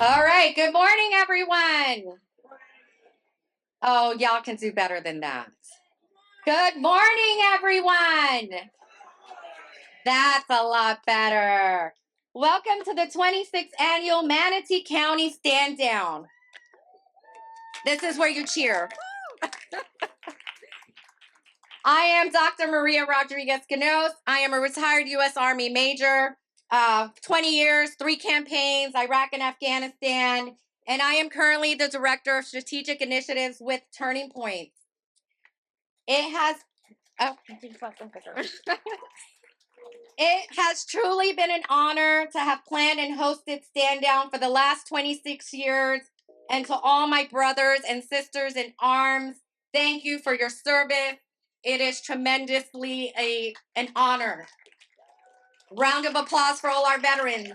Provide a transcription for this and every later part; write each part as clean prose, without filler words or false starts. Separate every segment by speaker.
Speaker 1: All right, good morning, everyone. Oh, y'all can do better than that. Good morning, everyone. That's a lot better. Welcome to the 26th annual Manatee County Stand Down. This is where you cheer. I am Dr. Maria Rodriguez-Ganos. I am a retired U.S. Army major, 20 years, 3 campaigns, Iraq and Afghanistan, and I am currently the Director of Strategic Initiatives with Turning Point. It has truly been an honor to have planned and hosted Stand Down for the last 26 years. And to all my brothers and sisters in arms, thank you for your service. It is tremendously an honor. Round of applause for all our veterans.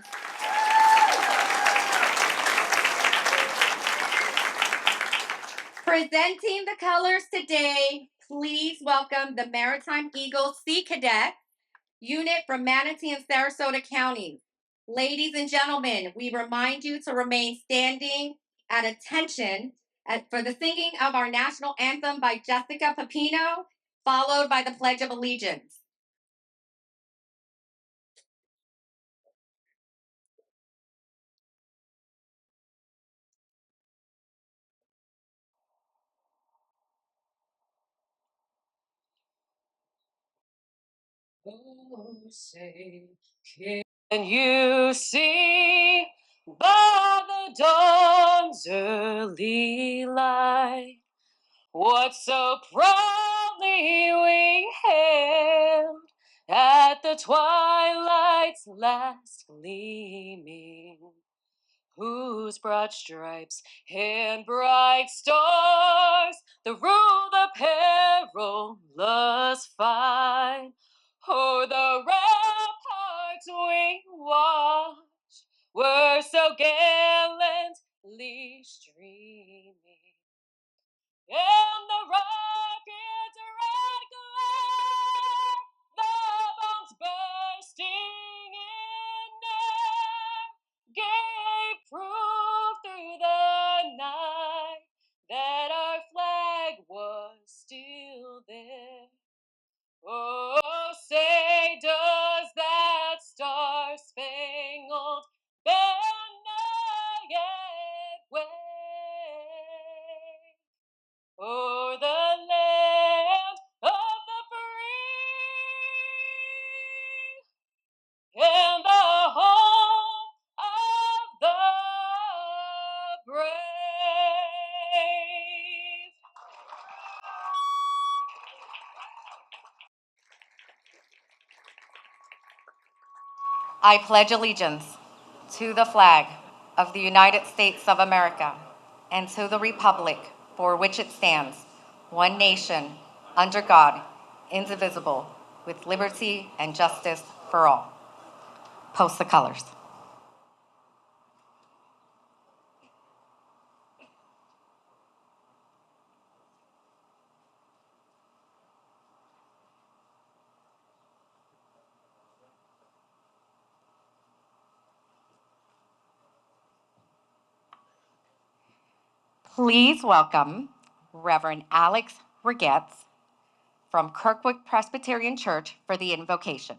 Speaker 1: Presenting the colors today, please welcome the Maritime Eagle Sea Cadet unit from Manatee and Sarasota counties. Ladies and gentlemen, we remind you to remain standing at attention for the singing of our national anthem by Jessica Pepino, followed by the Pledge of Allegiance. Oh, say, can you see by the dawn's early light what so proudly we hailed at the twilight's last gleaming, whose broad stripes and bright stars the rule the perilous fight. O'er the ramparts we watch were so gallantly streaming, and the rocket's red glare, the bombs bursting in air, gave proof through the night that our flag was still there. Oh, say, does that star-spangled banner yet wave o'er the land of the free and the home of the brave? I pledge allegiance to the flag of the United States of America and to the republic for which it stands, one nation, under God, indivisible, with liberty and justice for all. Post the colors. Please welcome Reverend Alex Rigetz from Kirkwood Presbyterian Church for the invocation.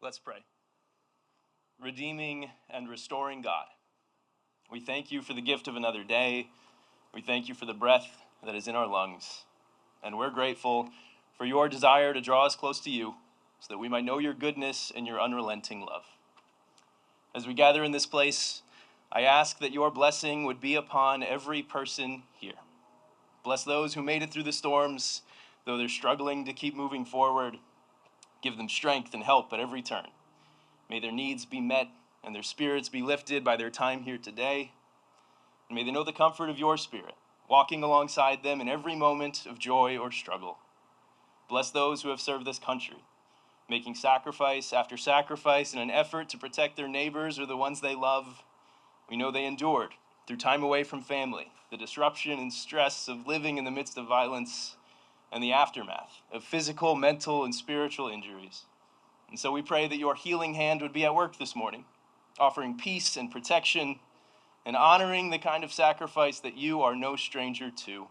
Speaker 2: Let's pray. Redeeming and restoring God, we thank you for the gift of another day. We thank you for the breath that is in our lungs. And we're grateful for your desire to draw us close to you so that we might know your goodness and your unrelenting love. As we gather in this place, I ask that your blessing would be upon every person here. Bless those who made it through the storms, though they're struggling to keep moving forward. Give them strength and help at every turn. May their needs be met and their spirits be lifted by their time here today. And may they know the comfort of your Spirit, walking alongside them in every moment of joy or struggle. Bless those who have served this country, making sacrifice after sacrifice in an effort to protect their neighbors or the ones they love. We know they endured through time away from family, the disruption and stress of living in the midst of violence. and the aftermath of physical, mental, and spiritual injuries. And so we pray that your healing hand would be at work this morning, offering peace and protection and honoring the kind of sacrifice that you are no stranger to.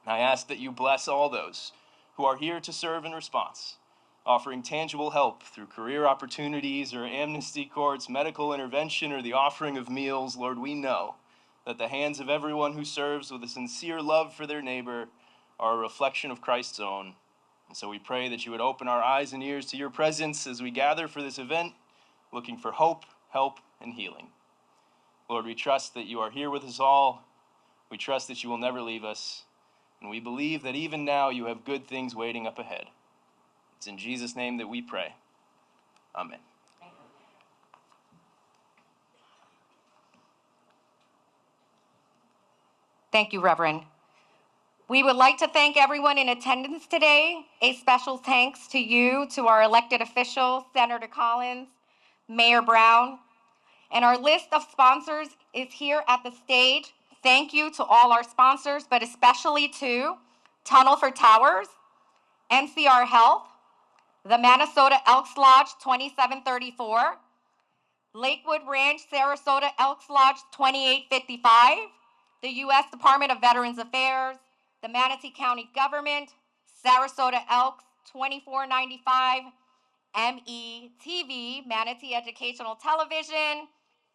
Speaker 2: I ask that you bless all those who are here to serve in response, offering tangible help through career opportunities or amnesty courts, medical intervention, or the offering of meals. Lord, we know that the hands of everyone who serves with a sincere love for their neighbor are a reflection of Christ's own. And so we pray that you would open our eyes and ears to your presence as we gather for this event, looking for hope, help, and healing. Lord, we trust that you are here with us all. We trust that you will never leave us. And we believe that even now you have good things waiting up ahead. It's in Jesus' name that we pray. Amen.
Speaker 1: Thank you, Reverend. We would like to thank everyone in attendance today. A special thanks to you, to our elected officials, Senator Collins, Mayor Brown, and our list of sponsors is here at the stage. Thank you to all our sponsors, but especially to Tunnel for Towers, NCR Health, the Minnesota Elks Lodge 2734, Lakewood Ranch Sarasota Elks Lodge 2855, the U.S. Department of Veterans Affairs, the Manatee County Government, Sarasota Elks 2495, METV, Manatee Educational Television.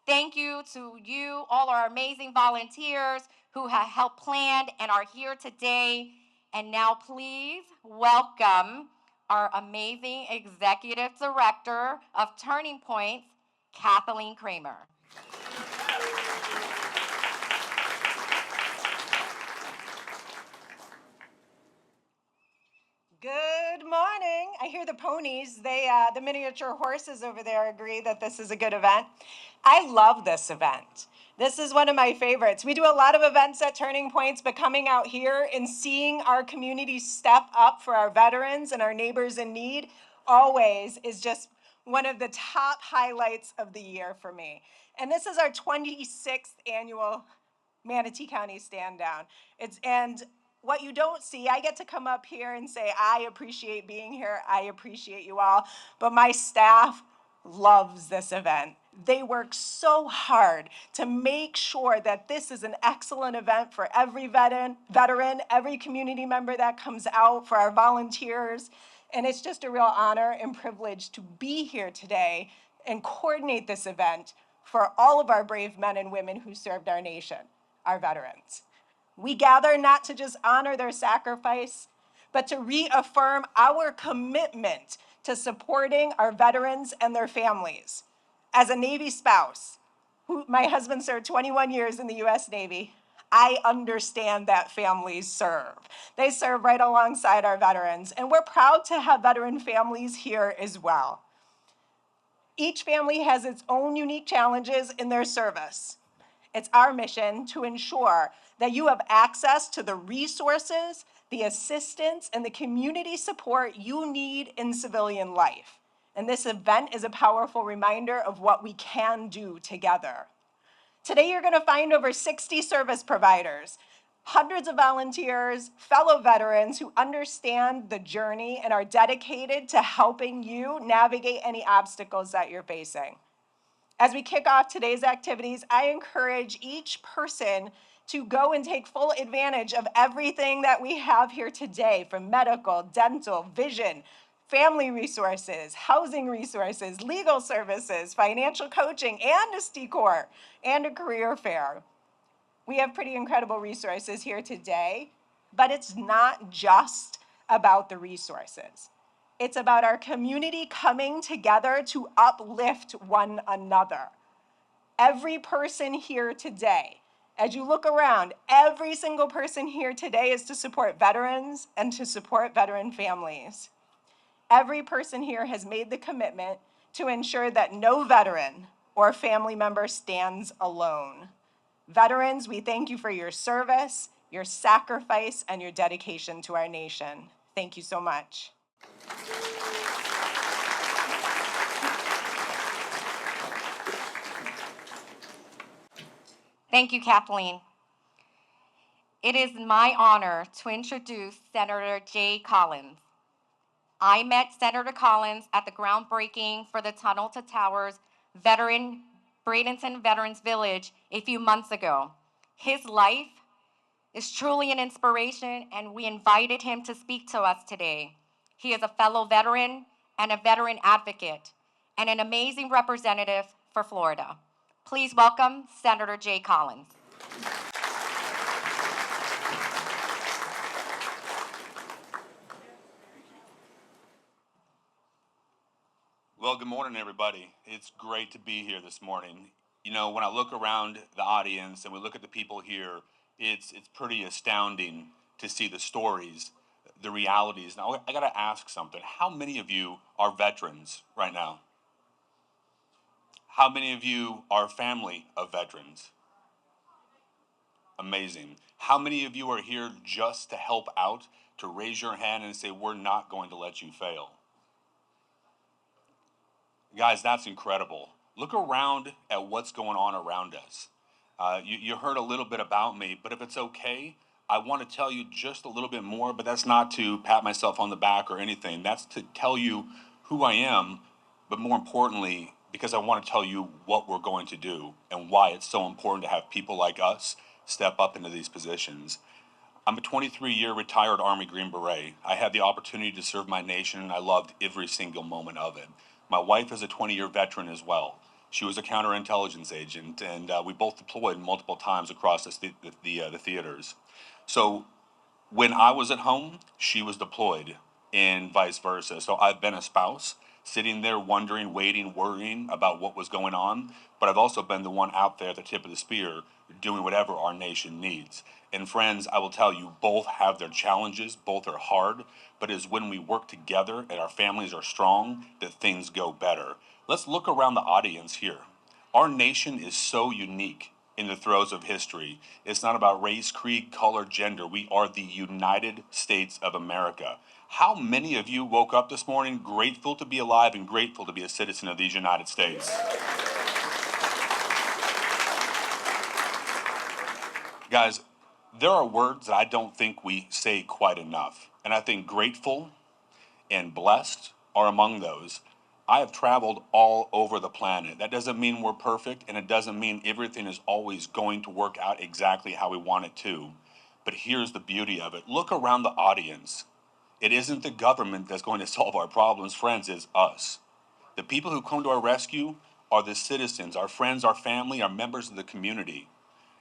Speaker 1: Thank you to you, all our amazing volunteers who have helped plan and are here today. And now please welcome our amazing Executive Director of Turning Points, Kathleen Kramer.
Speaker 3: Good morning. I hear the ponies. The miniature horses over there agree that this is a good event. I love this event. This is one of my favorites. We do a lot of events at Turning Points, but coming out here and seeing our community step up for our veterans and our neighbors in need always is just one of the top highlights of the year for me. And this is our 26th annual Manatee County Stand Down. And what you don't see, I get to come up here and say, I appreciate being here. I appreciate you all. But my staff loves this event. They work so hard to make sure that this is an excellent event for every veteran, every community member that comes out, for our volunteers. And it's just a real honor and privilege to be here today and coordinate this event for all of our brave men and women who served our nation, our veterans. We gather not to just honor their sacrifice, but to reaffirm our commitment to supporting our veterans and their families. As a Navy spouse, my husband served 21 years in the U.S. Navy, I understand that families serve. They serve right alongside our veterans, and we're proud to have veteran families here as well. Each family has its own unique challenges in their service. It's our mission to ensure that you have access to the resources, the assistance, and the community support you need in civilian life. And this event is a powerful reminder of what we can do together. Today, you're gonna find over 60 service providers, hundreds of volunteers, fellow veterans who understand the journey and are dedicated to helping you navigate any obstacles that you're facing. As we kick off today's activities, I encourage each person to go and take full advantage of everything that we have here today, from medical, dental, vision, family resources, housing resources, legal services, financial coaching, amnesty court, and a career fair. We have pretty incredible resources here today, but it's not just about the resources. It's about our community coming together to uplift one another. Every person here today, as you look around, every single person here today is to support veterans and to support veteran families. Every person here has made the commitment to ensure that no veteran or family member stands alone. Veterans, we thank you for your service, your sacrifice, and your dedication to our nation. Thank you so much.
Speaker 1: Thank you, Kathleen. It is my honor to introduce Senator Jay Collins. I met Senator Collins at the groundbreaking for the Tunnel to Towers Bradenton Veterans Village a few months ago. His life is truly an inspiration, and we invited him to speak to us today. He is a fellow veteran and a veteran advocate, and an amazing representative for Florida. Please welcome Senator Jay Collins.
Speaker 4: Well, good morning, everybody. It's great to be here this morning. You know, when I look around the audience and we look at the people here, it's pretty astounding to see the stories, the realities. Now, I got to ask something. How many of you are veterans right now? How many of you are family of veterans? Amazing. How many of you are here just to help out, to raise your hand and say, we're not going to let you fail? Guys, that's incredible. Look around at what's going on around us. You heard a little bit about me, but if it's okay, I want to tell you just a little bit more, but that's not to pat myself on the back or anything. That's to tell you who I am, but more importantly, because I want to tell you what we're going to do and why it's so important to have people like us step up into these positions. I'm a 23-year retired Army Green Beret. I had the opportunity to serve my nation, and I loved every single moment of it. My wife is a 20-year veteran as well. She was a counterintelligence agent, and we both deployed multiple times across the theaters. So when I was at home, she was deployed, and vice versa. So I've been a spouse, sitting there wondering, waiting, worrying about what was going on, but I've also been the one out there at the tip of the spear, doing whatever our nation needs. And friends, I will tell you, both have their challenges, both are hard, but it's when we work together and our families are strong that things go better. Let's look around the audience here. Our nation is so unique in the throes of history. It's not about race, creed, color, gender. We are the United States of America. How many of you woke up this morning grateful to be alive and grateful to be a citizen of these United States? Guys, there are words that I don't think we say quite enough. And I think grateful and blessed are among those. I have traveled all over the planet. That doesn't mean we're perfect, and it doesn't mean everything is always going to work out exactly how we want it to. But here's the beauty of it. Look around the audience. It isn't the government that's going to solve our problems, friends, it's us. The people who come to our rescue are the citizens, our friends, our family, our members of the community.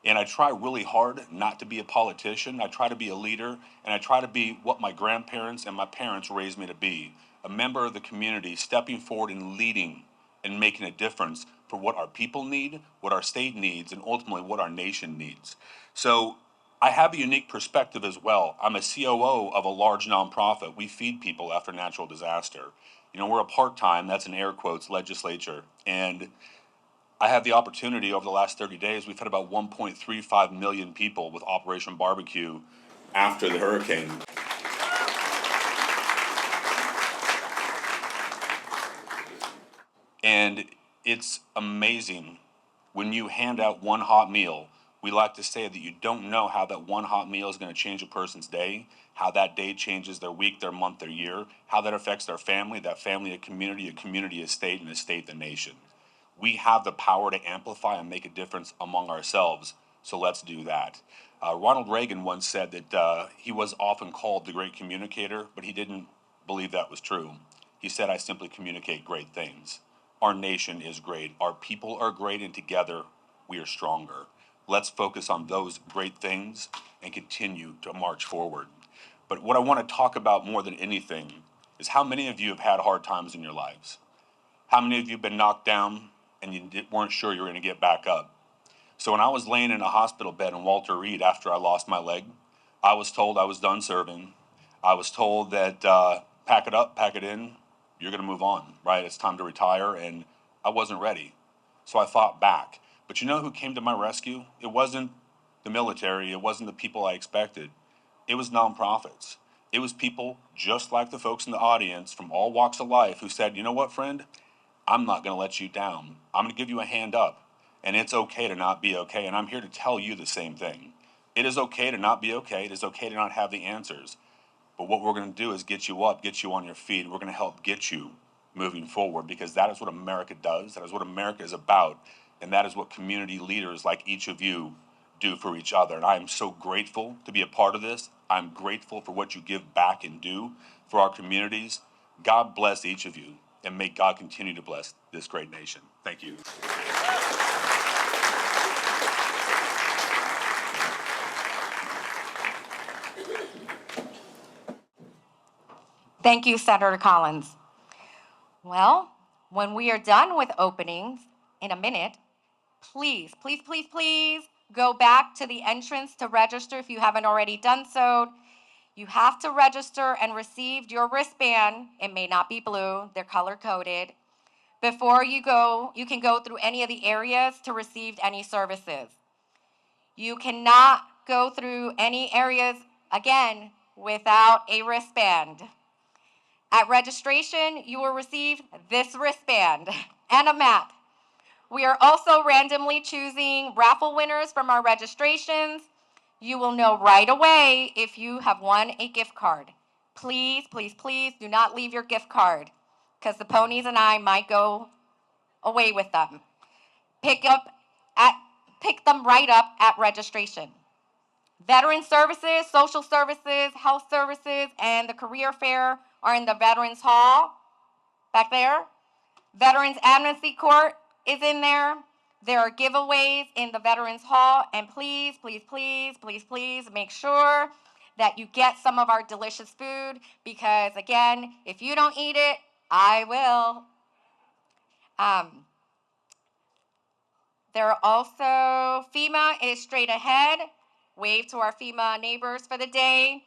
Speaker 4: And I try really hard not to be a politician. I try to be a leader, and I try to be what my grandparents and my parents raised me to be, a member of the community, stepping forward and leading and making a difference for what our people need, what our state needs, and ultimately what our nation needs. So I have a unique perspective as well. I'm a COO of a large nonprofit. We feed people after natural disaster. You know, we're a part-time, that's in air quotes, legislature, and I had the opportunity over the last 30 days, we've had about 1.35 million people with Operation Barbecue after the hurricane. And it's amazing when you hand out one hot meal. We like to say that you don't know how that one hot meal is going to change a person's day, how that day changes their week, their month, their year, how that affects their family, that family, a community, a state, and a state, the nation. We have the power to amplify and make a difference among ourselves, so let's do that. Ronald Reagan once said that he was often called the great communicator, but he didn't believe that was true. He said, I simply communicate great things. Our nation is great. Our people are great, and together we are stronger. Let's focus on those great things and continue to march forward. But what I want to talk about more than anything is how many of you have had hard times in your lives? How many of you have been knocked down and you weren't sure you were going to get back up? So when I was laying in a hospital bed in Walter Reed after I lost my leg, I was told I was done serving. I was told that pack it up, pack it in, you're going to move on, right? It's time to retire, and I wasn't ready. So I fought back. But you know who came to my rescue? It wasn't the military. It wasn't the people I expected. It was nonprofits. It was people just like the folks in the audience from all walks of life who said, you know what, friend? I'm not going to let you down. I'm going to give you a hand up. And it's okay to not be okay. And I'm here to tell you the same thing. It is okay to not be okay. It is okay to not have the answers. But what we're going to do is get you up, get you on your feet. We're going to help get you moving forward, because that is what America does. That is what America is about. And that is what community leaders like each of you do for each other. And I am so grateful to be a part of this. I'm grateful for what you give back and do for our communities. God bless each of you, and may God continue to bless this great nation. Thank you.
Speaker 1: Thank you, Senator Collins. Well, when we are done with openings in a minute, please, please, please, please go back to the entrance to register if you haven't already done so. You have to register and receive your wristband. It may not be blue, they're color coded. Before you go, you can go through any of the areas to receive any services. You cannot go through any areas, again, without a wristband. At registration, you will receive this wristband and a map. We are also randomly choosing raffle winners from our registrations. You will know right away if you have won a gift card. Please, please, please do not leave your gift card, because the ponies and I might go away with them. Pick them right up at registration. Veteran services, social services, health services, and the career fair are in the Veterans Hall back there. Veterans Amnesty Court is in there. There are giveaways in the Veterans Hall, and please, please, please, please, please make sure that you get some of our delicious food, because again, if you don't eat it, I will. There are also, FEMA is straight ahead. Wave to our FEMA neighbors for the day.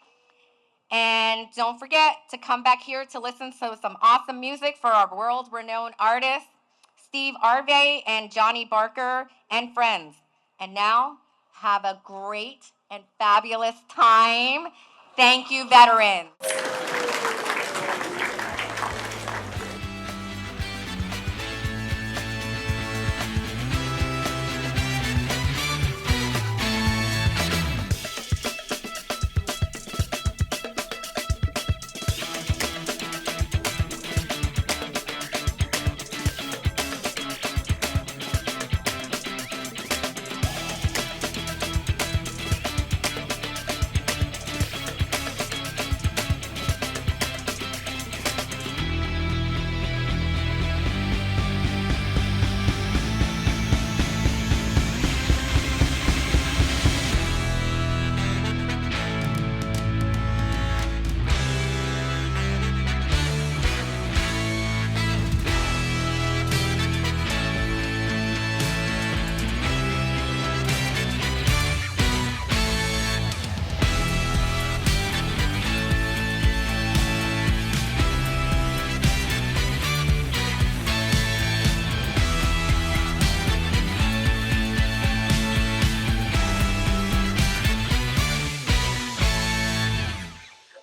Speaker 1: And don't forget to come back here to listen to some awesome music for our world-renowned artists, Steve Arvey and Johnny Barker and friends. And now, have a great and fabulous time. Thank you, veterans.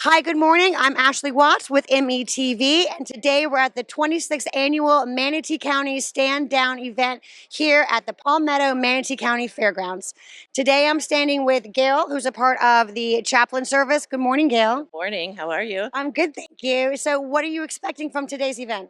Speaker 5: Hi, good morning. I'm Ashley Watts with METV, and today we're at the 26th annual Manatee County Stand Down event here at the Palmetto Manatee County Fairgrounds. Today I'm standing with Gail, who's a part of the chaplain service. Good morning, Gail.
Speaker 6: Morning, how are you?
Speaker 5: I'm good, thank you. So what are you expecting from today's event?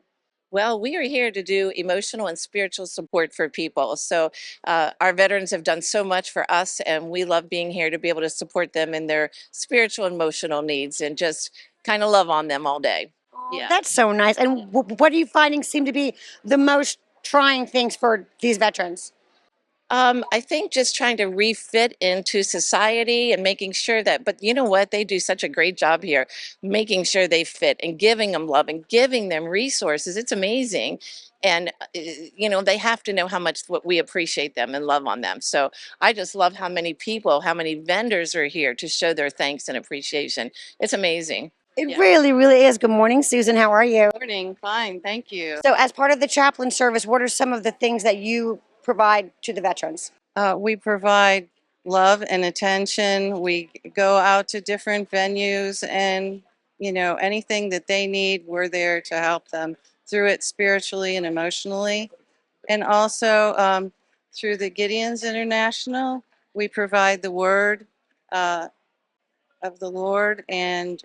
Speaker 6: Well, we are here to do emotional and spiritual support for people. So, our veterans have done so much for us, and we love being here to be able to support them in their spiritual and emotional needs and just kind of love on them all day. Yeah.
Speaker 5: That's so nice. And what are you finding seem to be the most trying things for these veterans?
Speaker 6: I think just trying to refit into society and making sure that, but you know what? They do such a great job here, making sure they fit and giving them love and giving them resources. It's amazing. And, they have to know how much what we appreciate them and love on them. So I just love how many people, how many vendors are here to show their thanks and appreciation. It's amazing.
Speaker 5: It
Speaker 6: Yeah.
Speaker 5: really, really is. Good morning, Susan. How are you?
Speaker 7: Morning, fine, thank you.
Speaker 5: So, as part of the chaplain service, what are some of the things that you provide to the veterans?
Speaker 7: We provide love and attention. We go out to different venues and, anything that they need, we're there to help them through it spiritually and emotionally. And also through the Gideons International, we provide the word uh, of the Lord, and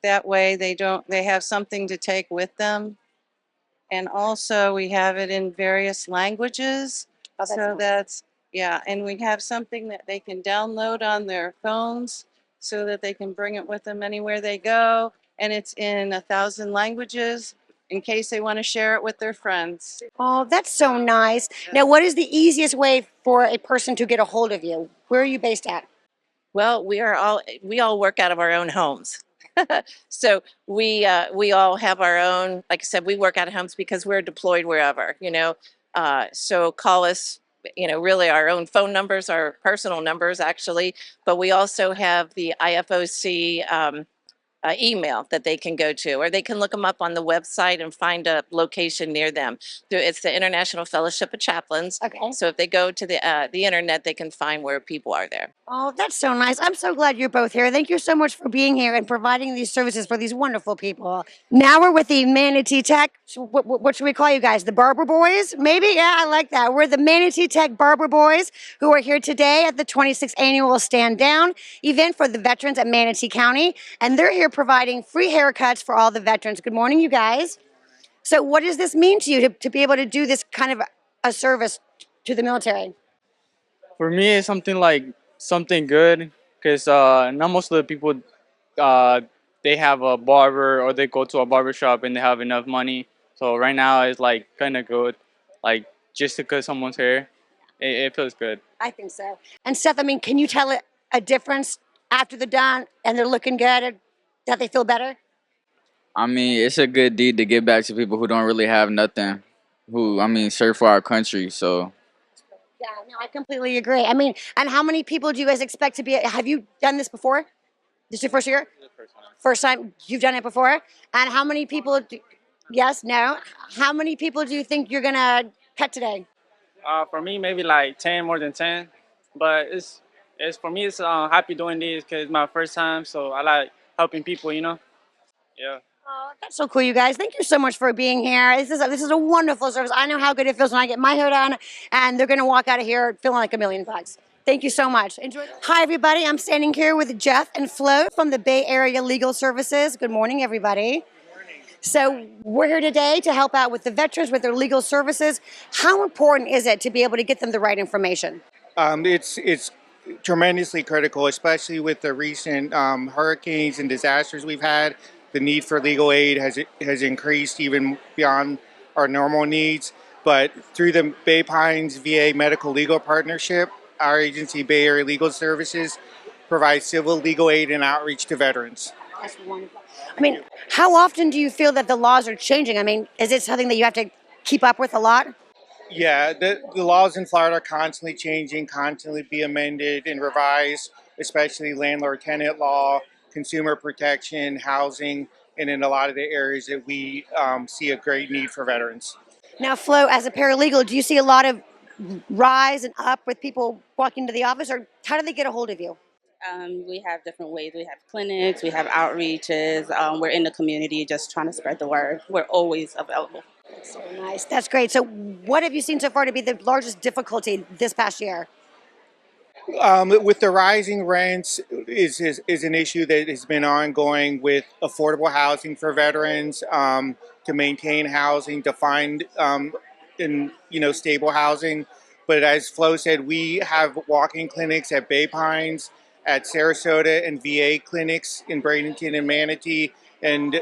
Speaker 7: that way they have something to take with them. And also we have it in various languages.
Speaker 5: Oh, that's
Speaker 7: So
Speaker 5: nice.
Speaker 7: that's, yeah, and we have something that they can download on their phones so that they can bring it with them anywhere they go. And it's in 1,000 languages in case they want to share it with their friends.
Speaker 5: Oh, that's so nice. Now, what is the easiest way for a person to get a hold of you? Where are you based at?
Speaker 6: Well, we all work out of our own homes. So we all have our own, like I said, we work out of homes because we're deployed wherever, you know. So call us, you know, really our own phone numbers, our personal numbers actually, but we also have the IFOC email that they can go to, or they can look them up on the website and find a location near them. So it's the International Fellowship of Chaplains.
Speaker 5: Okay.
Speaker 6: So if they go to the internet, they can find where people are there.
Speaker 5: Oh, that's so nice. I'm so glad you're both here. Thank you so much for being here and providing these services for these wonderful people. Now we're with the Manatee Tech. What should we call you guys? The Barber Boys? Maybe? Yeah, I like that. We're the Manatee Tech Barber Boys who are here today at the 26th annual Stand Down event for the veterans at Manatee County. And they're here providing free haircuts for all the veterans. Good morning, you guys. So, what does this mean to you to be able to do this kind of a service to the military?
Speaker 8: For me, it's something good because not most of the people they have a barber or they go to a barber shop and they have enough money. So right now it's like kind of good, like just to cut someone's hair, it feels good.
Speaker 5: I think so. And Seth, I mean, can you tell a difference after they're done and they're looking good, or that they feel better?
Speaker 9: I mean, it's a good deed to give back to people who don't really have nothing, who, I mean, serve for our country. So,
Speaker 5: Yeah, no, I completely agree. I mean, and how many people do you guys expect to be? Have you done this before? This is your first year? First time you've done it before? And how many people? Yes, no. How many people do you think you're gonna cut today?
Speaker 8: For me, maybe like 10, more than 10, but it's for me. It's happy doing this because it's my first time, so I like helping people. Yeah.
Speaker 5: Oh, that's so cool, you guys. Thank you so much for being here. This is a wonderful service. I know how good it feels when I get my hair done, and they're going to walk out of here feeling like $1,000,000. Thank you so much. Enjoy. Hi, everybody. I'm standing here with Jeff and Flo from the Bay Area Legal Services. Good morning, everybody. So we're here today to help out with the veterans with their legal services. How important is it to be able to get them the right information?
Speaker 10: It's tremendously critical, especially with the recent hurricanes and disasters we've had. The need for legal aid has increased even beyond our normal needs. But through the Bay Pines VA Medical Legal Partnership, our agency, Bay Area Legal Services, provides civil legal aid and outreach to veterans.
Speaker 5: That's wonderful. I mean, how often do you feel that the laws are changing? I mean, is it something that you have to keep up with a lot?
Speaker 10: Yeah, the laws in Florida are constantly changing, constantly be amended and revised, especially landlord-tenant law, consumer protection, housing, and in a lot of the areas that we see a great need for veterans.
Speaker 5: Now, Flo, as a paralegal, do you see a lot of rise and up with people walking to the office, or how do they get a hold of you?
Speaker 11: We have different ways. We have clinics, we have outreaches. We're in the community just trying to spread the word. We're always available.
Speaker 5: So nice. That's great. So, what have you seen so far to be the largest difficulty this past year?
Speaker 10: With the rising rents is an issue that has been ongoing with affordable housing for veterans, to maintain housing, to find stable housing. But as Flo said, we have walk-in clinics at Bay Pines, at Sarasota, and VA clinics in Bradenton and Manatee, and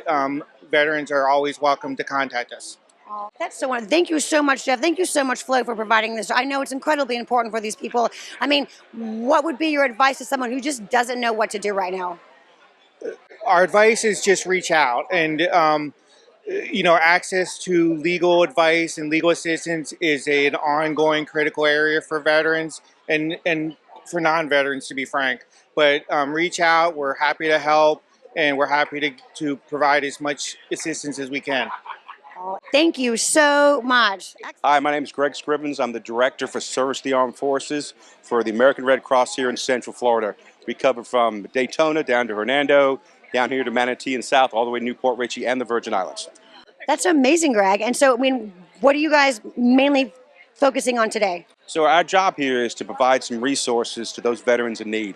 Speaker 10: veterans are always welcome to contact us.
Speaker 5: Oh, that's so wonderful. Thank you so much, Jeff. Thank you so much, Flo, for providing this. I know it's incredibly important for these people. I mean, what would be your advice to someone who just doesn't know what to do right now?
Speaker 10: Our advice is just reach out, and access to legal advice and legal assistance is an ongoing critical area for veterans and for non-veterans, to be frank. But reach out. We're happy to help, and we're happy to provide as much assistance as we can.
Speaker 5: Thank you so much.
Speaker 12: Hi, my name is Greg Scrivens. I'm the Director for Service to the Armed Forces for the American Red Cross here in Central Florida. We cover from Daytona down to Hernando, down here to Manatee and south, all the way to Newport Richey and the Virgin Islands.
Speaker 5: That's amazing, Greg. And so, I mean, what are you guys mainly focusing on today?
Speaker 12: So our job here is to provide some resources to those veterans in need.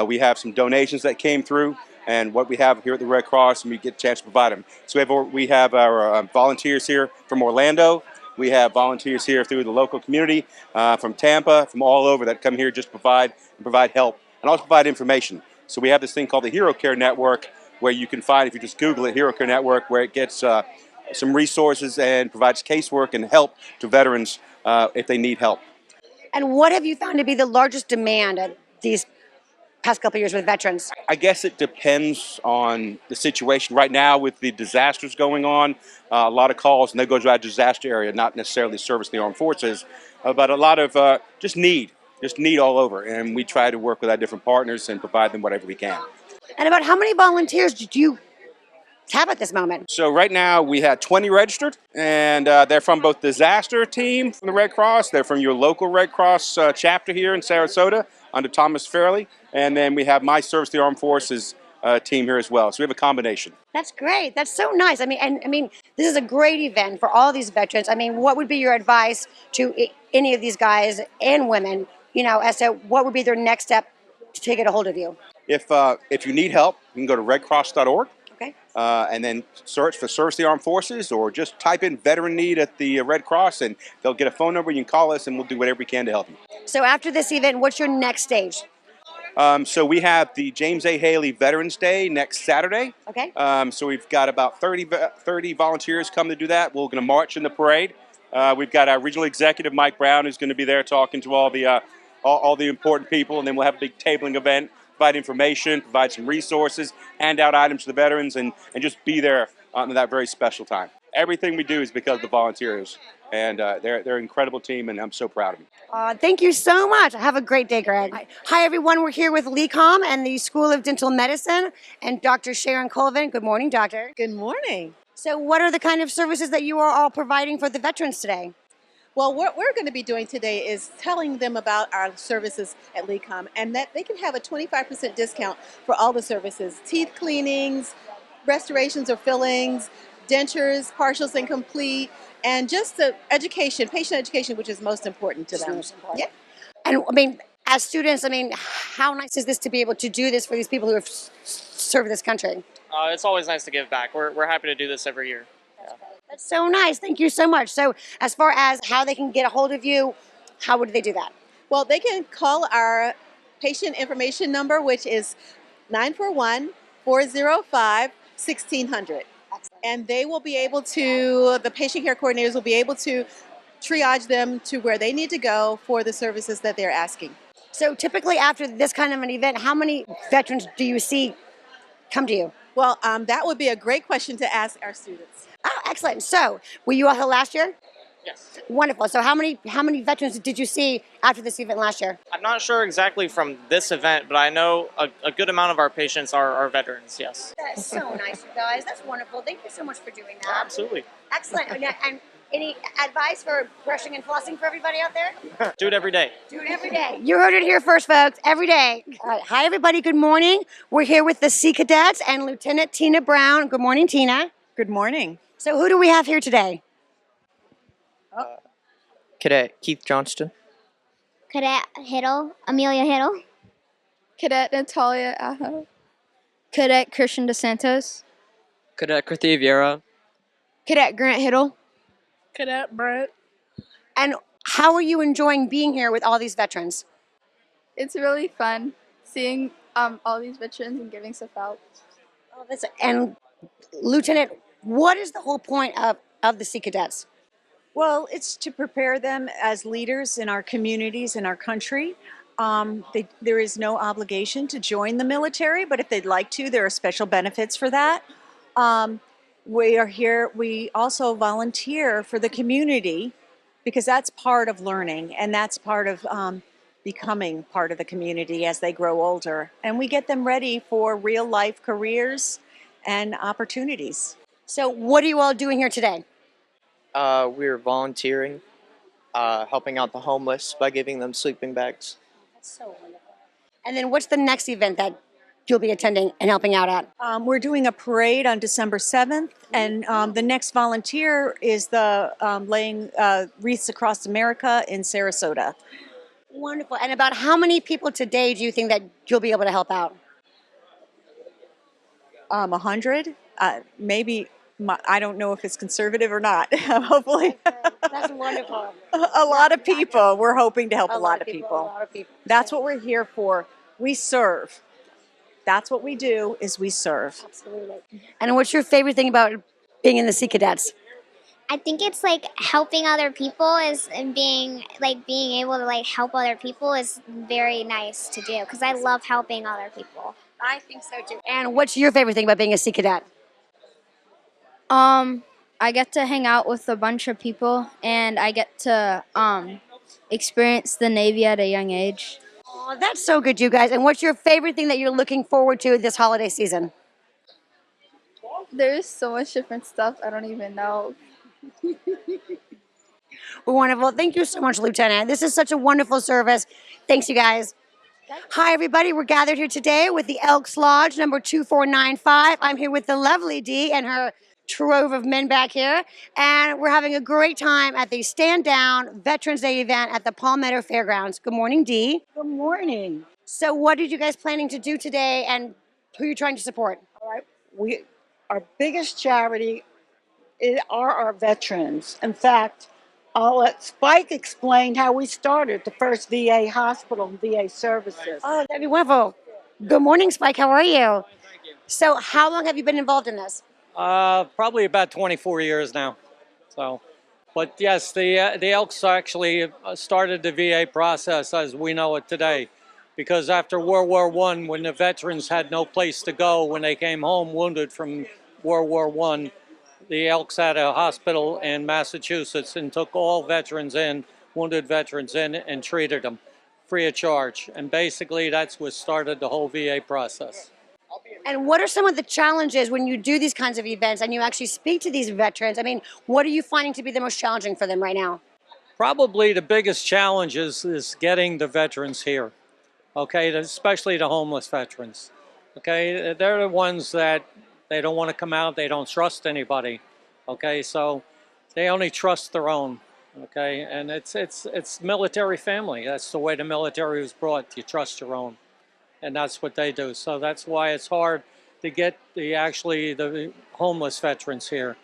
Speaker 12: We have some donations that came through, and what we have here at the Red Cross, and we get a chance to provide them. So we have our volunteers here from Orlando. We have volunteers here through the local community, from Tampa, from all over that come here just to provide help and also provide information. So we have this thing called the Hero Care Network, where you can find, if you just Google it, Hero Care Network, where it gets some resources and provides casework and help to veterans if they need help.
Speaker 5: And what have you found to be the largest demand at these past couple of years with veterans?
Speaker 12: I guess it depends on the situation. Right now, with the disasters going on, a lot of calls, and they go to our disaster area, not necessarily service the armed forces, but a lot of just need all over. And we try to work with our different partners and provide them whatever we can.
Speaker 5: And about how many volunteers did you have at this moment?
Speaker 12: So right now we had 20 registered, and they're from both disaster team from the Red Cross. They're from your local Red Cross chapter here in Sarasota under Thomas Fairley, and then we have my Service to the Armed Forces team here as well. So we have a combination.
Speaker 5: That's great. That's so nice. I mean, this is a great event for all these veterans. I mean, what would be your advice to any of these guys and women, as to what would be their next step to get a hold of you?
Speaker 12: If you need help, you can go to redcross.org.
Speaker 5: Okay.
Speaker 12: And then search for Service to the Armed Forces, or just type in veteran need at the Red Cross, and they'll get a phone number. You can call us, and we'll do whatever we can to help you.
Speaker 5: So after this event, what's your next stage?
Speaker 12: So we have the James A. Haley Veterans Day next Saturday.
Speaker 5: Okay.
Speaker 12: So we've got about 30 volunteers come to do that. We're going to march in the parade. We've got our regional executive, Mike Brown, who's going to be there talking to all the important people, and then we'll have a big tabling event, provide information, provide some resources, hand out items to the veterans, and just be there on that very special time. Everything we do is because of the volunteers, and they're an incredible team, and I'm so proud of them.
Speaker 5: Thank you so much. Have a great day, Greg. Hi, everyone. We're here with LECOM and the School of Dental Medicine and Dr. Sharon Colvin. Good morning, doctor.
Speaker 13: Good morning.
Speaker 5: So what are the kind of services that you are all providing for the veterans today?
Speaker 13: Well, what we're going to be doing today is telling them about our services at LECOM, and that they can have a 25% discount for all the services: teeth cleanings, restorations or fillings, dentures, partials and complete, and just the education, patient education, which is most important to them. Yeah.
Speaker 5: And I mean, as students, how nice is this to be able to do this for these people who have served this country?
Speaker 14: It's always nice to give back. We're happy to do this every year. Yeah.
Speaker 5: That's so nice. Thank you so much. So as far as how they can get a hold of you, how would they do that?
Speaker 13: Well, they can call our patient information number, which is 941-405-1600. And they will be able to, the patient care coordinators will be able to triage them to where they need to go for the services that they're asking.
Speaker 5: So typically after this kind of an event, how many veterans do you see come to you?
Speaker 13: Well, that would be a great question to ask our students.
Speaker 5: Oh, excellent. So were you all here last year?
Speaker 14: Yes.
Speaker 5: Wonderful. So how many veterans did you see after this event last year?
Speaker 14: I'm not sure exactly from this event, but I know a good amount of our patients are veterans, yes.
Speaker 5: That's so nice, you guys. That's wonderful. Thank you so much for doing that.
Speaker 14: Absolutely.
Speaker 5: Excellent. And any advice for brushing and flossing for everybody out there?
Speaker 14: Do it every day.
Speaker 5: Do it every day. You heard it here first, folks. Every day. All right. Hi, everybody. Good morning. We're here with the Sea Cadets and Lieutenant Tina Brown. Good morning, Tina.
Speaker 15: Good morning.
Speaker 5: So who do we have here today?
Speaker 16: Cadet Keith Johnston.
Speaker 17: Cadet Amelia Hiddle.
Speaker 18: Cadet Natalia Aho. Cadet Christian DeSantos.
Speaker 16: Cadet Krithi Vieira.
Speaker 18: Cadet Grant Hiddle.
Speaker 19: Cadet Brent.
Speaker 5: And how are you enjoying being here with all these veterans?
Speaker 18: It's really fun seeing all these veterans and giving stuff out.
Speaker 5: And Lieutenant, what is the whole point of the Sea Cadets?
Speaker 15: Well, it's to prepare them as leaders in our communities, in our country. There is no obligation to join the military, but if they'd like to, there are special benefits for that. We are here, we also volunteer for the community because that's part of learning, and that's part of becoming part of the community as they grow older. And we get them ready for real life careers and opportunities.
Speaker 5: So what are you all doing here today?
Speaker 16: We're volunteering, helping out the homeless by giving them sleeping bags.
Speaker 5: That's so wonderful. And then what's the next event that you'll be attending and helping out at?
Speaker 15: We're doing a parade on December 7th, and the next volunteer is the laying wreaths across America in Sarasota.
Speaker 5: Wonderful. And about how many people today do you think that you'll be able to help out?
Speaker 15: 100, maybe. I don't know if it's conservative or not. Hopefully,
Speaker 5: That's wonderful.
Speaker 15: a lot of people. We're hoping to help a lot of
Speaker 5: A
Speaker 15: people.
Speaker 5: lot of people.
Speaker 15: That's what we're here for. We serve. That's what we do. Is we serve.
Speaker 5: Absolutely. And what's your favorite thing about being in the Sea Cadets?
Speaker 17: I think it's like helping other people and being able to like help other people is very nice to do because I love helping other people.
Speaker 5: I think so too. And what's your favorite thing about being a Sea Cadet?
Speaker 18: I get to hang out with a bunch of people, and I get to experience the Navy at a young age.
Speaker 5: Oh, that's so good, you guys. And what's your favorite thing that you're looking forward to this holiday season?
Speaker 18: There's so much different stuff I don't even know.
Speaker 5: Wonderful. Thank you so much, Lieutenant. This is such a wonderful service. Thanks, you guys. Hi, everybody. We're gathered here today with the Elks Lodge, number 2495. I'm here with the lovely Dee and her trove of men back here. And we're having a great time at the Stand Down Veterans Day event at the Palmetto Fairgrounds. Good morning, Dee.
Speaker 20: Good morning.
Speaker 5: So what are you guys planning to do today, and who are you trying to support?
Speaker 20: All right. Our biggest charity are our veterans. In fact, I'll let Spike explain how we started the first VA hospital and VA services.
Speaker 5: Oh, that'd be wonderful. Good morning, Spike. How are you? So how long have you been involved in this?
Speaker 21: Probably about 24 years now. So, but yes, the Elks actually started the VA process as we know it today, because after World War I, when the veterans had no place to go when they came home wounded from World War I, the Elks had a hospital in Massachusetts and took all veterans in, wounded veterans in, and treated them free of charge. And basically, that's what started the whole VA process.
Speaker 5: And what are some of the challenges when you do these kinds of events and you actually speak to these veterans? I mean, what are you finding to be the most challenging for them right now?
Speaker 21: Probably the biggest challenge is getting the veterans here, okay, especially the homeless veterans. Okay, they're the ones that they don't want to come out, they don't trust anybody, okay, so they only trust their own, okay, and it's military family. That's the way the military was brought, you trust your own. And that's what they do. So that's why it's hard to get the homeless veterans here.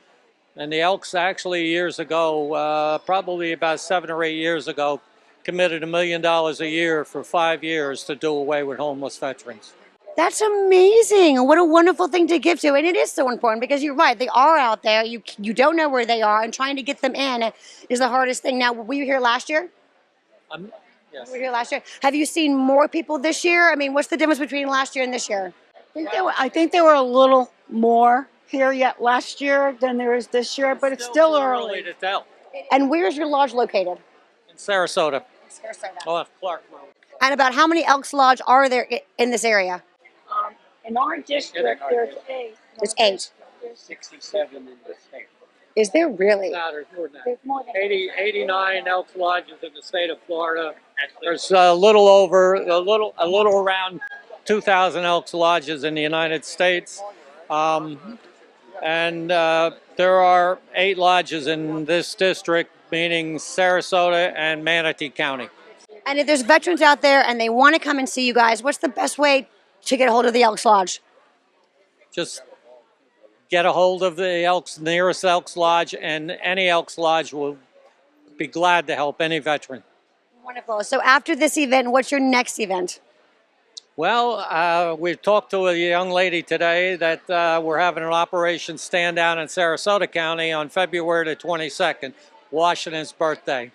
Speaker 21: And the Elks actually years ago, probably about 7 or 8 years ago, committed $1 million a year for 5 years to do away with homeless veterans.
Speaker 5: That's amazing. What a wonderful thing to give to. And it is so important because you're right. They are out there. You don't know where they are, and trying to get them in is the hardest thing. Now, were you here last year?
Speaker 21: Yes.
Speaker 5: We were here last year. Have you seen more people this year? I mean, what's the difference between last year and this year?
Speaker 20: I think there were a little more here yet last year than there is this year, but it's still early
Speaker 21: to tell.
Speaker 5: And where's your lodge located?
Speaker 21: In Sarasota. Off Clark Road.
Speaker 5: And about how many Elks Lodge are there in this area?
Speaker 20: In our district, there's 8.
Speaker 5: There's 8.
Speaker 21: There's 67 in the state.
Speaker 5: Is there really?
Speaker 21: No, there's more than
Speaker 20: There's more than
Speaker 21: 89 Elks Lodges in the state of Florida. There's a little around 2,000 Elks Lodges in the United States. And there are 8 lodges in this district, meaning Sarasota and Manatee County.
Speaker 5: And if there's veterans out there and they want to come and see you guys, what's the best way to get a hold of the Elks Lodge?
Speaker 21: Just get a hold of the nearest Elks Lodge, and any Elks Lodge will be glad to help any veteran.
Speaker 5: Wonderful. So after this event, what's your next event?
Speaker 21: Well, we talked to a young lady today that we're having an Operation Stand Down in Sarasota County on February the 22nd, Washington's birthday.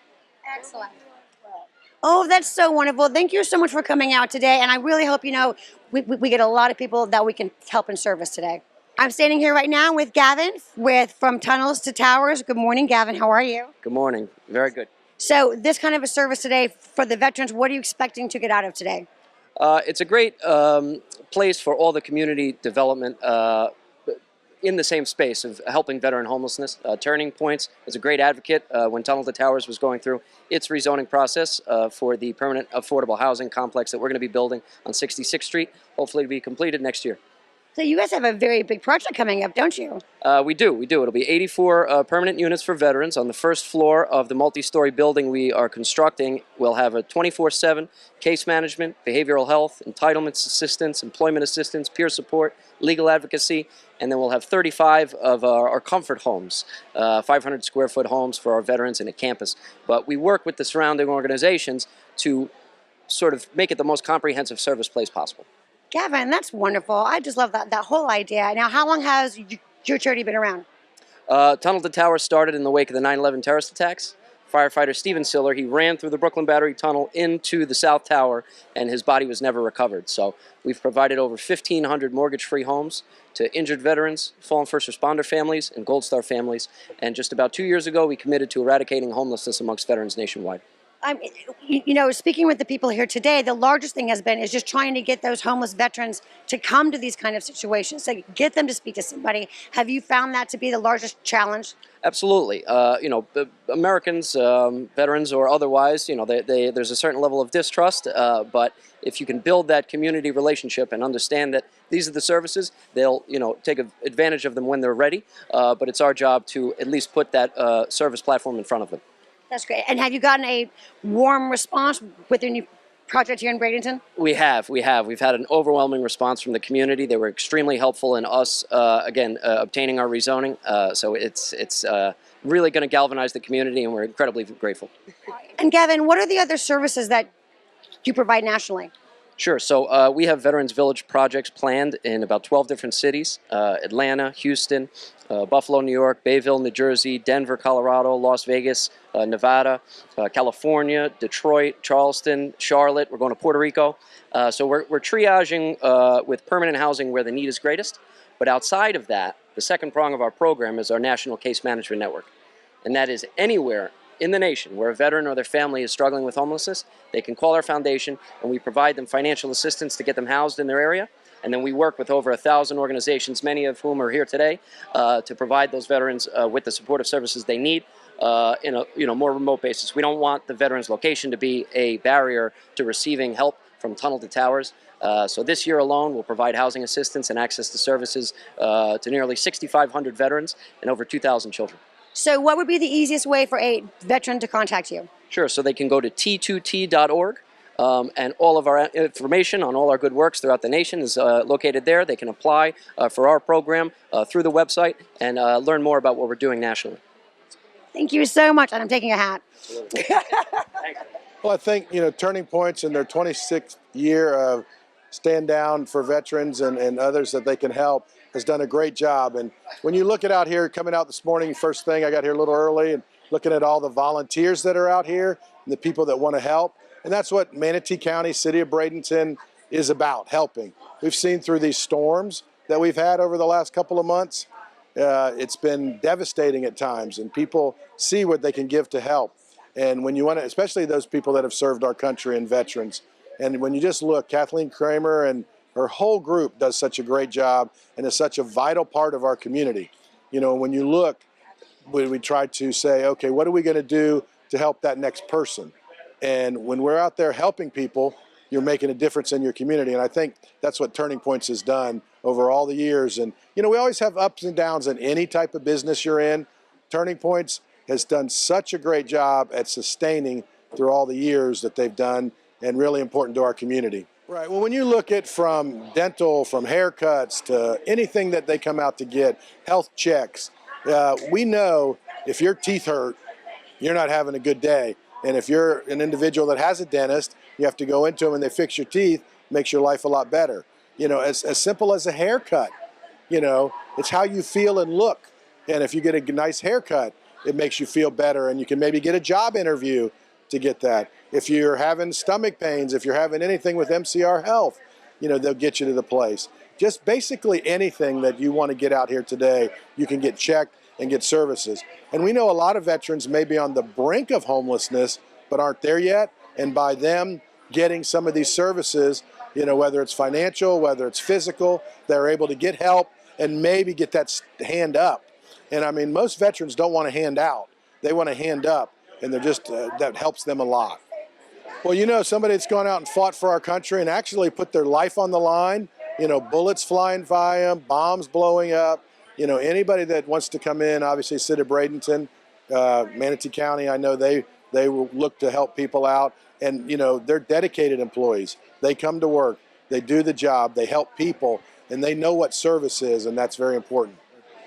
Speaker 5: Excellent. Oh, that's so wonderful. Thank you so much for coming out today. And I really hope, we get a lot of people that we can help in service today. I'm standing here right now with Gavin from Tunnels to Towers. Good morning, Gavin. How are you?
Speaker 22: Good morning. Very good.
Speaker 5: So this kind of a service today for the veterans, what are you expecting to get out of today?
Speaker 22: It's a great place for all the community development in the same space of helping veteran homelessness. Turning Points is a great advocate when Tunnel to Towers was going through its rezoning process for the permanent affordable housing complex that we're going to be building on 66th Street, hopefully to be completed next year.
Speaker 5: So you guys have a very big project coming up, don't you?
Speaker 22: We do. It'll be 84 permanent units for veterans on the first floor of the multi-story building we are constructing. We'll have a 24/7 case management, behavioral health, entitlements assistance, employment assistance, peer support, legal advocacy, and then we'll have 35 of our comfort homes, 500 square foot homes for our veterans in a campus. But we work with the surrounding organizations to sort of make it the most comprehensive service place possible.
Speaker 5: Gavin, that's wonderful. I just love that whole idea. Now, how long has your charity been around?
Speaker 22: Tunnel to Tower started in the wake of the 9/11 terrorist attacks. Firefighter Steven Siller, he ran through the Brooklyn Battery Tunnel into the South Tower, and his body was never recovered. So we've provided over 1,500 mortgage-free homes to injured veterans, fallen first responder families, and Gold Star families. And just about 2 years ago, we committed to eradicating homelessness amongst veterans nationwide.
Speaker 5: Speaking with the people here today, the largest thing has been is just trying to get those homeless veterans to come to these kind of situations, to get them to speak to somebody. Have you found that to be the largest challenge?
Speaker 22: Absolutely. Americans, veterans or otherwise, there's a certain level of distrust, but if you can build that community relationship and understand that these are the services, they'll, take advantage of them when they're ready, but it's our job to at least put that service platform in front of them.
Speaker 5: That's great. And have you gotten a warm response with your new project here in Bradenton?
Speaker 22: We have. We've had an overwhelming response from the community. They were extremely helpful in us, obtaining our rezoning. So it's really going to galvanize the community, and we're incredibly grateful.
Speaker 5: And Gavin, what are the other services that you provide nationally?
Speaker 22: Sure. So we have Veterans Village projects planned in about 12 different cities: Atlanta, Houston, Buffalo, New York, Bayville, New Jersey, Denver, Colorado, Las Vegas, Nevada, California, Detroit, Charleston, Charlotte. We're going to Puerto Rico. So we're triaging with permanent housing where the need is greatest. But outside of that, the second prong of our program is our National Case Management Network. And that is anywhere in the nation where a veteran or their family is struggling with homelessness, they can call our foundation and we provide them financial assistance to get them housed in their area. And then we work with over 1,000 organizations, many of whom are here today, to provide those veterans with the supportive services they need in a more remote basis. We don't want the veteran's location to be a barrier to receiving help from Tunnel to Towers. So this year alone, we'll provide housing assistance and access to services to nearly 6,500 veterans and over 2,000 children.
Speaker 5: So what would be the easiest way for a veteran to contact you?
Speaker 22: Sure, so they can go to t2t.org. And all of our information on all our good works throughout the nation is located there. They can apply for our program through the website and learn more about what we're doing nationally.
Speaker 5: Thank you so much, and I'm taking a hat.
Speaker 2: Well, I think, Turning Points in their 26th year of Stand Down for veterans and others that they can help has done a great job. And when you look at out here, coming out this morning, first thing, I got here a little early and looking at all the volunteers that are out here and the people that want to help. And that's what Manatee County, City of Bradenton is about, helping. We've seen through these storms that we've had over the last couple of months, it's been devastating at times, and people see what they can give to help. And when you want to, especially those people that have served our country and veterans, and when you just look, Kathleen Kramer and her whole group does such a great job and is such a vital part of our community. When you look, we try to say, okay, what are we going to do to help that next person? And when we're out there helping people, you're making a difference in your community. And I think that's what Turning Points has done over all the years. And, we always have ups and downs in any type of business you're in. Turning Points has done such a great job at sustaining through all the years that they've done, and really important to our community. Right. Well, when you look at from dental, from haircuts to anything that they come out to get, health checks, we know if your teeth hurt, you're not having a good day. And if you're an individual that has a dentist, you have to go into them and they fix your teeth, makes your life a lot better. As simple as a haircut, it's how you feel and look. And if you get a nice haircut, it makes you feel better, and you can maybe get a job interview to get that. If you're having stomach pains, if you're having anything with MCR Health, they'll get you to the place. Just basically anything that you want to get out here today, you can get checked and get services. And we know a lot of veterans may be on the brink of homelessness, but aren't there yet. And by them getting some of these services, whether it's financial, whether it's physical, they're able to get help and maybe get that hand up. And I mean, most veterans don't want to hand out. They want to hand up, and they're just, that helps them a lot. Well, somebody that's gone out and fought for our country and actually put their life on the line, bullets flying by them, bombs blowing up. Anybody that wants to come in, obviously City of Bradenton, Manatee County, I know they will look to help people out. And, they're dedicated employees. They come to work, they do the job, they help people, and they know what service is, and that's very important.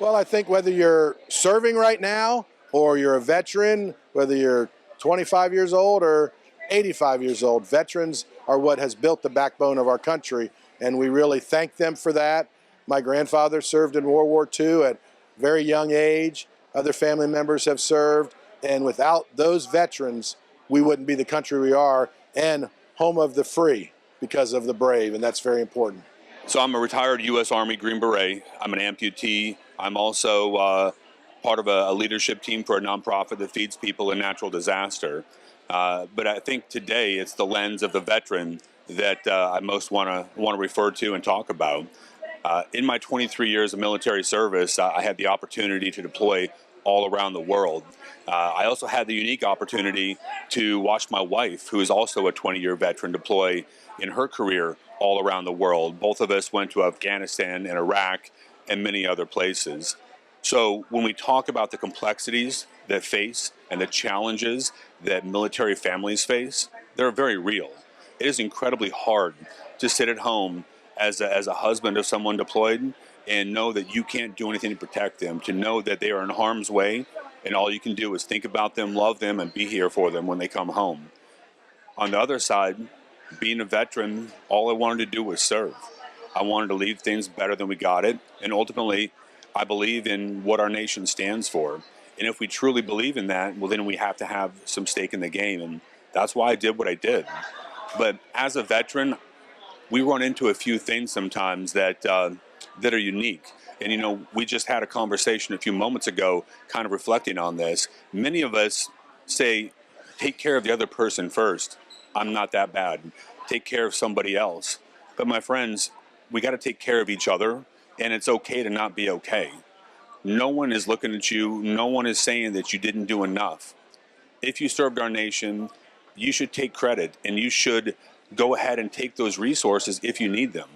Speaker 2: Well, I think whether you're serving right now or you're a veteran, whether you're 25 years old or 85 years old, veterans are what has built the backbone of our country, and we really thank them for that. My grandfather served in World War II at a very young age. Other family members have served, and without those veterans, we wouldn't be the country we are and home of the free because of the brave, and that's very important.
Speaker 3: So I'm a retired U.S. Army Green Beret. I'm an amputee. I'm also part of a leadership team for a nonprofit that feeds people in natural disaster. But I think today it's the lens of the veteran that I most want to refer to and talk about. In my 23 years of military service, I had the opportunity to deploy all around the world. I also had the unique opportunity to watch my wife, who is also a 20-year veteran, deploy in her career all around the world. Both of us went to Afghanistan and Iraq and many other places. So when we talk about the complexities that face and the challenges that military families face, they're very real. It is incredibly hard to sit at home as a husband of someone deployed and know that you can't do anything to protect them, to know that they are in harm's way, and all you can do is think about them, love them, and be here for them when they come home. On the other side, being a veteran, all I wanted to do was serve. I wanted to leave things better than we got it, and ultimately, I believe in what our nation stands for. And if we truly believe in that, well, then we have to have some stake in the game, and that's why I did what I did. But as a veteran, we run into a few things sometimes that are unique. And, we just had a conversation a few moments ago kind of reflecting on this. Many of us say, take care of the other person first. I'm not that bad. Take care of somebody else. But my friends, we got to take care of each other, and it's okay to not be okay. No one is looking at you. No one is saying that you didn't do enough. If you served our nation, you should take credit, and you should go ahead and take those resources if you need them.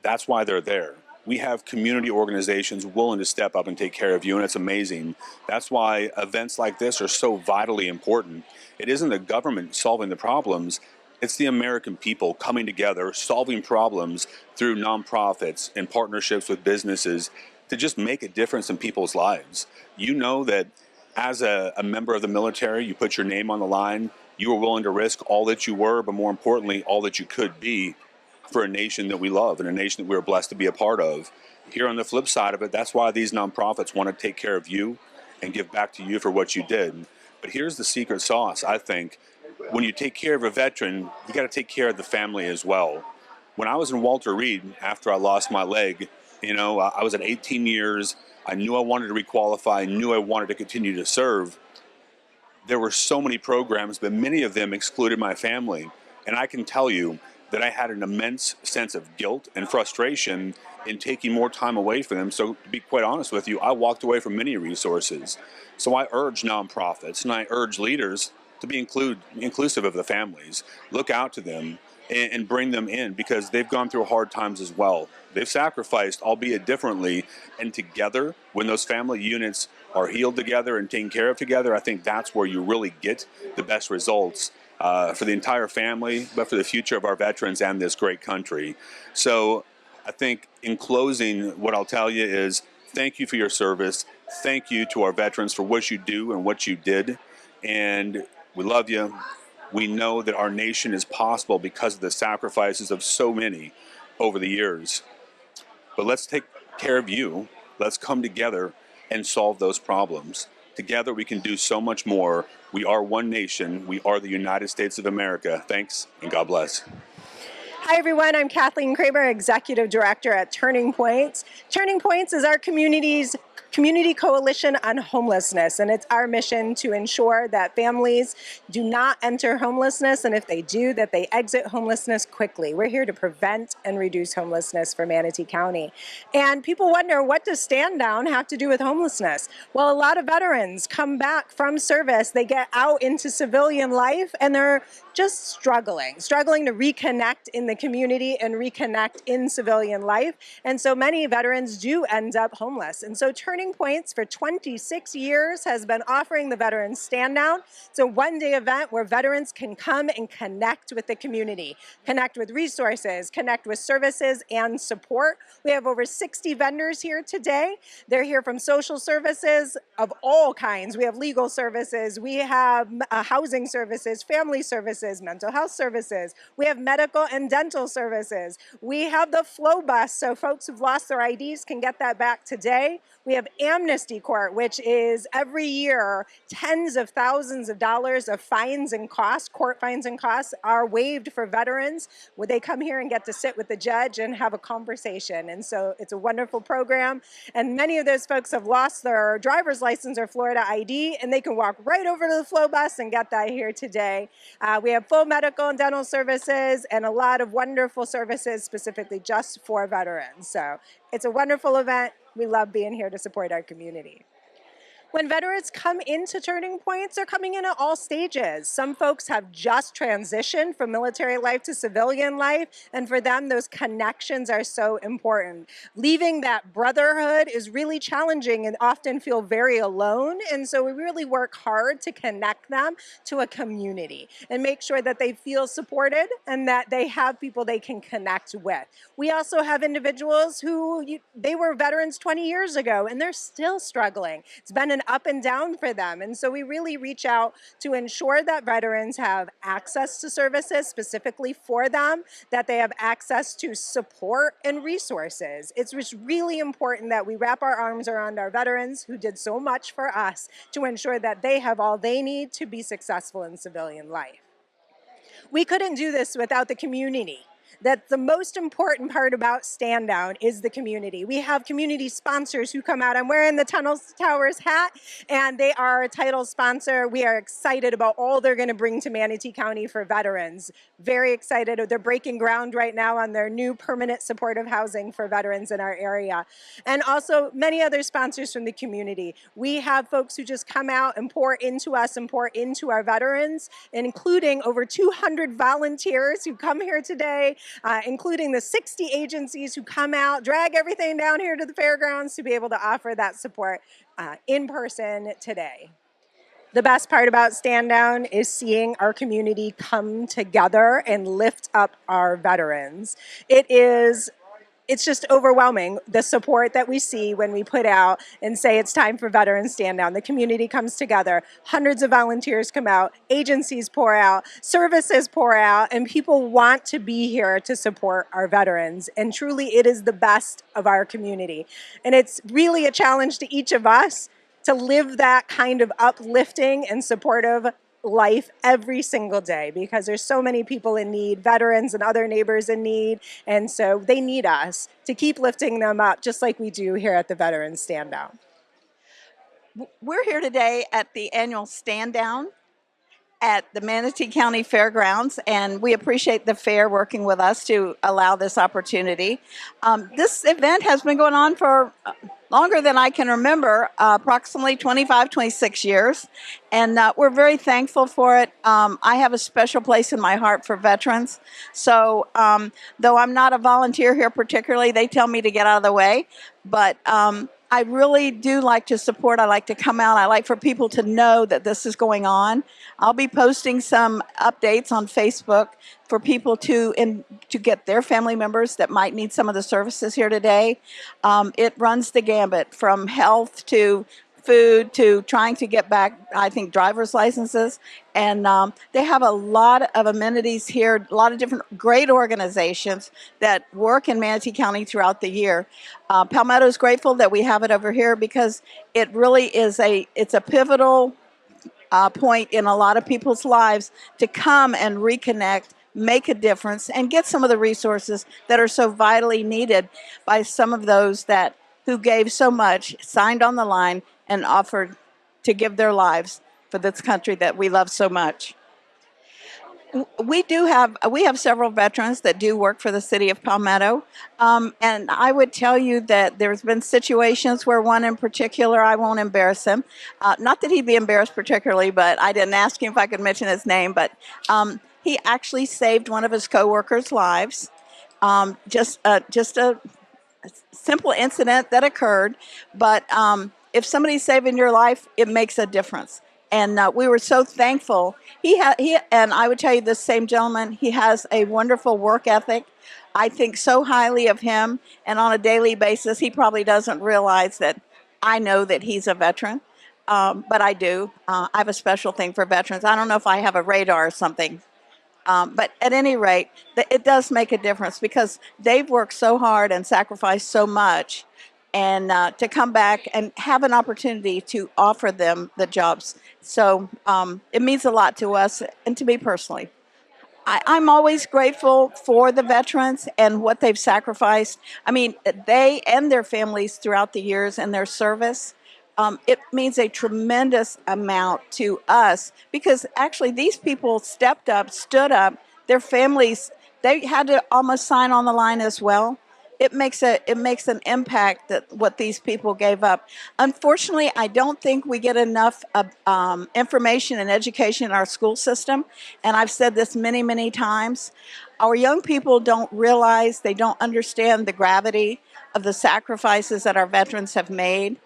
Speaker 3: That's why they're there. We have community organizations willing to step up and take care of you, and it's amazing. That's why events like this are so vitally important. It isn't the government solving the problems. It's the American people coming together, solving problems through nonprofits and partnerships with businesses to just make a difference in people's lives. You know that as a member of the military, you put your name on the line. You were willing to risk all that you were, but more importantly, all that you could be for a nation that we love and a nation that we are blessed to be a part of. Here on the flip side of it, that's why these nonprofits want to take care of you and give back to you for what you did. But here's the secret sauce, I think. When you take care of a veteran, you got to take care of the family as well. When I was in Walter Reed, after I lost my leg, I was at 18 years. I knew I wanted to requalify. I knew I wanted to continue to serve. There were so many programs, but many of them excluded my family. And I can tell you that I had an immense sense of guilt and frustration in taking more time away from them. So to be quite honest with you, I walked away from many resources. So I urge nonprofits and I urge leaders to be inclusive of the families. Look out to them and bring them in, because they've gone through hard times as well. They've sacrificed, albeit differently, and together, when those family units are healed together and taken care of together, I think that's where you really get the best results for the entire family, but for the future of our veterans and this great country. So I think in closing, what I'll tell you is thank you for your service. Thank you to our veterans for what you do and what you did. And we love you. We know that our nation is possible because of the sacrifices of so many over the years. But let's take care of you. Let's come together and solve those problems. Together we can do so much more. We are one nation. We are the United States of America. Thanks, and God bless.
Speaker 4: Hi, everyone. I'm Kathleen Kramer, Executive Director at Turning Points. Turning Points is our community's community coalition on homelessness, and it's our mission to ensure that families do not enter homelessness, and if they do, that they exit homelessness quickly. We're here to prevent and reduce homelessness for Manatee County. And people wonder, what does Stand Down have to do with homelessness? Well, a lot of veterans come back from service, they get out into civilian life, and they're just struggling to reconnect in the community and reconnect in civilian life. And so many veterans do end up homeless. And so Turning Points for 26 years has been offering the Veterans Stand Down. It's a one-day event where veterans can come and connect with the community, connect with resources, connect with services and support. We have over 60 vendors here today. They're here from social services of all kinds. We have legal services, we have housing services, family services, mental health services. We have medical and dental services. We have the Flow Bus, so folks who've lost their IDs can get that back today. We have Amnesty Court, which is every year tens of thousands of dollars of fines and costs, court fines and costs, are waived for veterans where they come here and get to sit with the judge and have a conversation. And so it's a wonderful program. And many of those folks have lost their driver's license or Florida ID, and they can walk right over to the Flow Bus and get that here today. We have full medical and dental services and a lot of wonderful services specifically just for veterans. So it's a wonderful event. We love being here to support our community. When veterans come into Turning Points, they're coming in at all stages. Some folks have just transitioned from military life to civilian life, and for them, those connections are so important. Leaving that brotherhood is really challenging and often feel very alone, and so we really work hard to connect them to a community and make sure that they feel supported and that they have people they can connect with. We also have individuals who, they were veterans 20 years ago, and they're still struggling. It's been an up and down for them. And so we really reach out to ensure that veterans have access to services specifically for them, that they have access to support and resources. It's just really important that we wrap our arms around our veterans who did so much for us to ensure that they have all they need to be successful in civilian life. We couldn't do this without the community. That the most important part about Stand Down is the community. We have community sponsors who come out. I'm wearing the Tunnels Towers hat, and they are a title sponsor. We are excited about all they're going to bring to Manatee County for veterans. Very excited. They're breaking ground right now on their new permanent supportive housing for veterans in our area. And also many other sponsors from the community. We have folks who just come out and pour into us and pour into our veterans, including over 200 volunteers who come here today, including the 60 agencies who come out, drag everything down here to the fairgrounds to be able to offer that support in person today. The best part about Stand Down is seeing our community come together and lift up our veterans. It's just overwhelming, the support that we see when we put out and say it's time for Veterans Stand Down. The community comes together, hundreds of volunteers come out, agencies pour out, services pour out, and people want to be here to support our veterans. And truly, it is the best of our community. And it's really a challenge to each of us to live that kind of uplifting and supportive life every single day, because there's so many people in need, veterans and other neighbors in need, and so they need us to keep lifting them up just like we do here at the Veterans Stand Down.
Speaker 1: We're here today at the annual Stand Down at the Manatee County Fairgrounds, and we appreciate the fair working with us to allow this opportunity. This event has been going on for longer than I can remember, approximately 25, 26 years, and we're very thankful for it. I have a special place in my heart for veterans, so though I'm not a volunteer here particularly, they tell me to get out of the way, but I really do like to support. I like to come out. I like for people to know that this is going on. I'll be posting some updates on Facebook for people to get their family members that might need some of the services here today. It runs the gambit from health to food to trying to get back, I think, driver's licenses. And they have a lot of amenities here, a lot of different great organizations that work in Manatee County throughout the year. Palmetto is grateful that we have it over here because it really is it's a pivotal point in a lot of people's lives to come and reconnect, make a difference, and get some of the resources that are so vitally needed by some of those who gave so much, signed on the line, and offered to give their lives for this country that we love so much. We have several veterans that do work for the city of Palmetto, and I would tell you that there's been situations where one in particular, I won't embarrass him, not that he'd be embarrassed particularly, but I didn't ask him if I could mention his name, but He actually saved one of his coworkers' lives. Just a simple incident that occurred, but if somebody's saving your life, it makes a difference. And we were so thankful. And I would tell you, this same gentleman, he has a wonderful work ethic. I think so highly of him, and on a daily basis, he probably doesn't realize that I know that he's a veteran, but I do. I have a special thing for veterans. I don't know if I have a radar or something, but at any rate, it does make a difference because they've worked so hard and sacrificed so much, and to come back and have an opportunity to offer them the jobs. So it means a lot to us and to me personally. I'm always grateful for the veterans and what they've sacrificed. I mean, they and their families throughout the years and their service. It means a tremendous amount to us because actually these people stepped up, stood up. Their families, they had to almost sign on the line as well. It makes an impact that what these people gave up. Unfortunately, I don't think we get enough information and education in our school system, and I've said this many, many times. Our young people don't realize, they don't understand the gravity of the sacrifices that our veterans have made.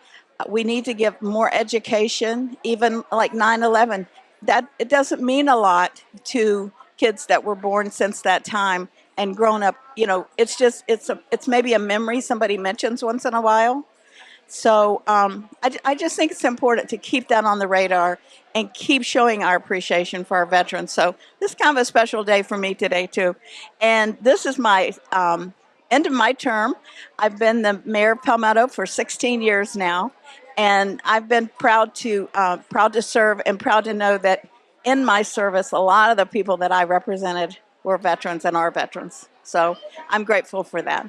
Speaker 1: We need to give more education, even like 9/11. That it doesn't mean a lot to kids that were born since that time and grown up. You know, it's maybe a memory somebody mentions once in a while. So I just think it's important to keep that on the radar and keep showing our appreciation for our veterans. So this is kind of a special day for me today too, and this is my end of my term. I've been the mayor of Palmetto for 16 years now, and I've been proud to serve and proud to know that in my service, a lot of the people that I represented were veterans and are veterans. So I'm grateful for that.